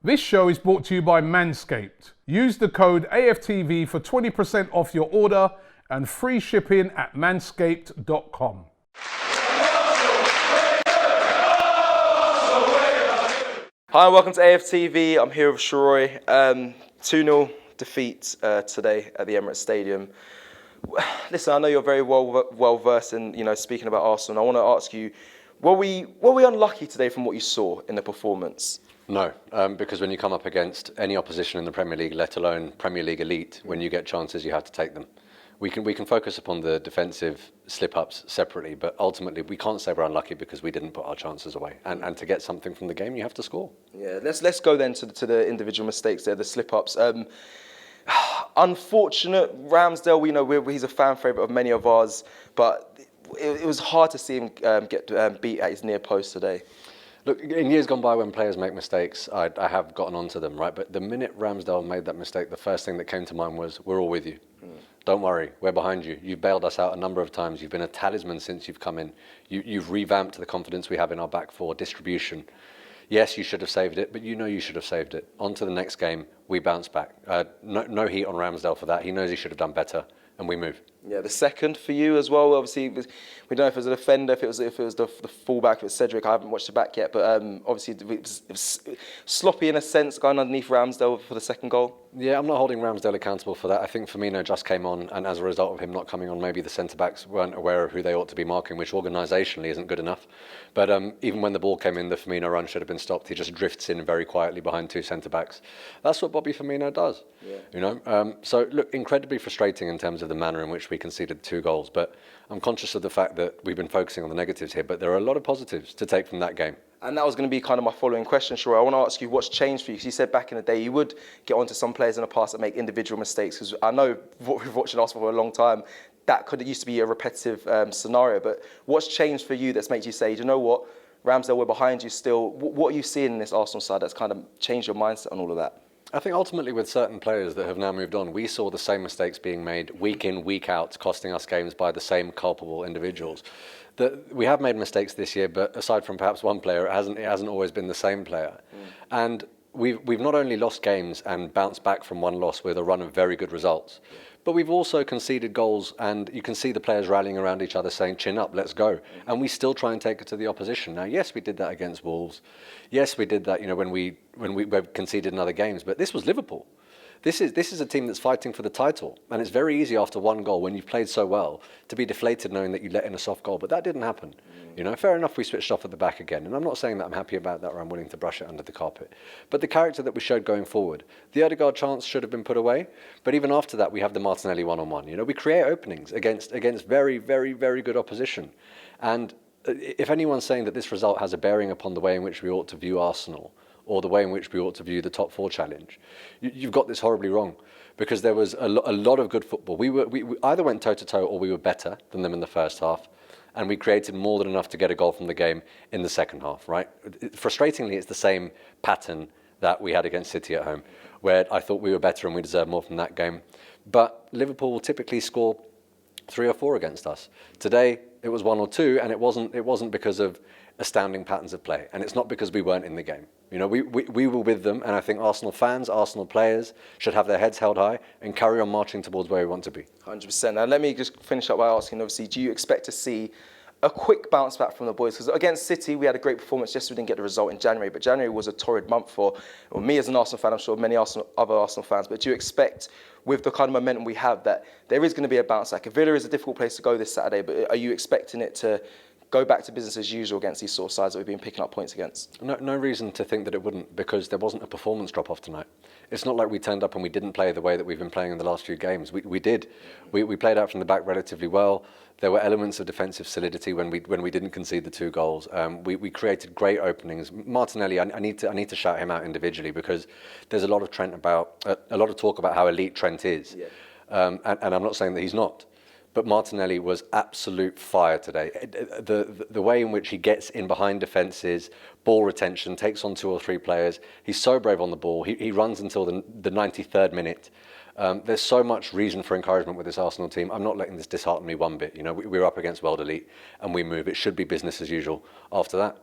This show is brought to you by Manscaped. Use the code AFTV for 20% off your order and free shipping at manscaped.com. Hi, welcome to AFTV. I'm here with Sheroy. 2-0 defeat today at the Emirates Stadium. Listen, I know you're very well versed in speaking about Arsenal. I want to ask you, were we unlucky today from what you saw in the performance? No, because when you come up against any opposition in the Premier League, let alone Premier League elite, when you get chances, you have to take them. We can focus upon the defensive slip-ups separately, but ultimately we can't say we're unlucky because we didn't put our chances away. And to get something from the game, you have to score. Yeah, let's go then to the individual mistakes there, the slip-ups. Unfortunate, Ramsdale, we know he's a fan favourite of many of ours, but it was hard to see him get beat at his near post today. Look, in years gone by when players make mistakes, I have gotten onto them, right? But the minute Ramsdale made that mistake, the first thing that came to mind was, we're all with you. Don't worry, we're behind you. You've bailed us out a number of times. You've been a talisman since you've come in. You've revamped the confidence we have in our back four, distribution. Yes, you should have saved it, but you know you should have saved it. On to the next game, we bounce back. No heat on Ramsdale for that. He knows he should have done better, and we move. Yeah, the second for you as well. Obviously, we don't know if it was a defender, if it was the fullback, if it was Cedric. I haven't watched the back yet, but obviously it was sloppy in a sense, going underneath Ramsdale for the second goal. Yeah, I'm not holding Ramsdale accountable for that. I think Firmino just came on, and as a result of him not coming on, maybe the centre-backs weren't aware of who they ought to be marking, which organisationally isn't good enough. But even when the ball came in, the Firmino run should have been stopped. He just drifts in very quietly behind two centre-backs. That's what Bobby Firmino does. Yeah. So look, incredibly frustrating in terms of the manner in which we conceded 2 goals. But I'm conscious of the fact that we've been focusing on the negatives here, but there are a lot of positives to take from that game. And that was going to be kind of my following question, Sheroy. I want to ask you what's changed for you, because you said back in the day you would get onto some players in the past that make individual mistakes, because I know what we've watched Arsenal for a long time, it used to be a repetitive scenario. But what's changed for you that's made you say, you know what, Ramsdale, we're behind you still. What are you seeing in this Arsenal side that's kind of changed your mindset on all of that? I think ultimately with certain players that have now moved on, we saw the same mistakes being made week in, week out, costing us games by the same culpable individuals. We have made mistakes this year, but aside from perhaps one player, it hasn't always been the same player. And we've not only lost games and bounced back from one loss with a run of very good results, but we've also conceded goals, and you can see the players rallying around each other saying, chin up, let's go. And we still try and take it to the opposition. Now, yes, we did that against Wolves. Yes, we did that, when we conceded in other games, but this was Liverpool. This is a team that's fighting for the title, and it's very easy after one goal, when you've played so well, to be deflated knowing that you let in a soft goal, but that didn't happen. Fair enough, we switched off at the back again, and I'm not saying that I'm happy about that or I'm willing to brush it under the carpet. But the character that we showed going forward, the Odegaard chance should have been put away, but even after that, we have the Martinelli one-on-one. We create openings against very, very, very good opposition. And if anyone's saying that this result has a bearing upon the way in which we ought to view Arsenal, or the way in which we ought to view the top 4 challenge, you've got this horribly wrong, because there was a lot of good football. We either went toe-to-toe or we were better than them in the first half, and we created more than enough to get a goal from the game in the second half, right? Frustratingly, it's the same pattern that we had against City at home, where I thought we were better and we deserved more from that game. But Liverpool will typically score 3 or 4 against us. Today, it was 1 or 2, and it wasn't because of astounding patterns of play, and it's not because we weren't in the game. We were with them, and I think Arsenal fans, Arsenal players should have their heads held high and carry on marching towards where we want to be. 100%. Now let me just finish up by asking, obviously, do you expect to see a quick bounce back from the boys? Because against City, we had a great performance. Yes, we didn't get the result in January, but January was a torrid month for me as an Arsenal fan, I'm sure many other Arsenal fans. But do you expect, with the kind of momentum we have, that there is going to be a bounce back? Villa is a difficult place to go this Saturday, but are you expecting it to go back to business as usual against these sort of sides that we've been picking up points against? No reason to think that it wouldn't, because there wasn't a performance drop-off tonight. It's not like we turned up and we didn't play the way that we've been playing in the last few games. We did. We played out from the back relatively well. There were elements of defensive solidity when we didn't concede the 2 goals. We created great openings. Martinelli, I need to shout him out individually, because there's a lot of talk about how elite Trent is, and I'm not saying that he's not. But Martinelli was absolute fire today. The way in which he gets in behind defences, ball retention, takes on 2 or 3 players. He's so brave on the ball. He runs until the 93rd minute. There's so much reason for encouragement with this Arsenal team. I'm not letting this dishearten me one bit. We're up against world elite and we move. It should be business as usual after that.